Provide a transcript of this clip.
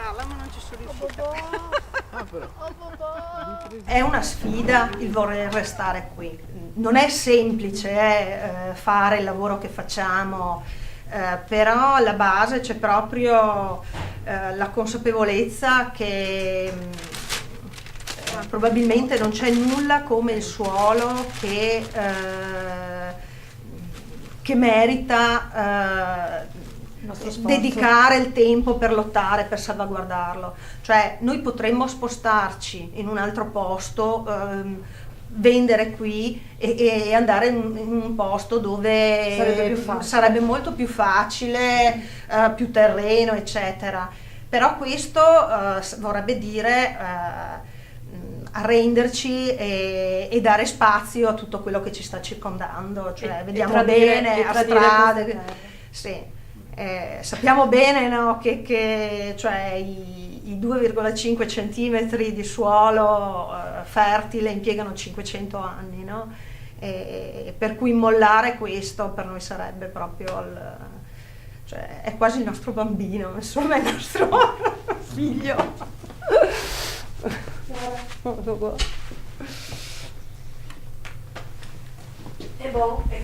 immaginarla, ma non ci sono riuscita. È una sfida il voler restare qui. Non è semplice fare il lavoro che facciamo, però alla base c'è proprio la consapevolezza che probabilmente non c'è nulla come il suolo che merita dedicare il tempo per lottare, per salvaguardarlo. Cioè noi potremmo spostarci in un altro posto, vendere qui e andare in un posto dove sarebbe molto più facile, più terreno, eccetera. Però questo vorrebbe dire arrenderci e dare spazio a tutto quello che ci sta circondando, cioè vediamo bene a strade, sì. Sappiamo bene, no, che cioè, i 2,5 centimetri di suolo fertile impiegano 500 anni, no? Per cui mollare questo per noi sarebbe proprio cioè, è quasi il nostro bambino, insomma, è il nostro figlio. E boh, e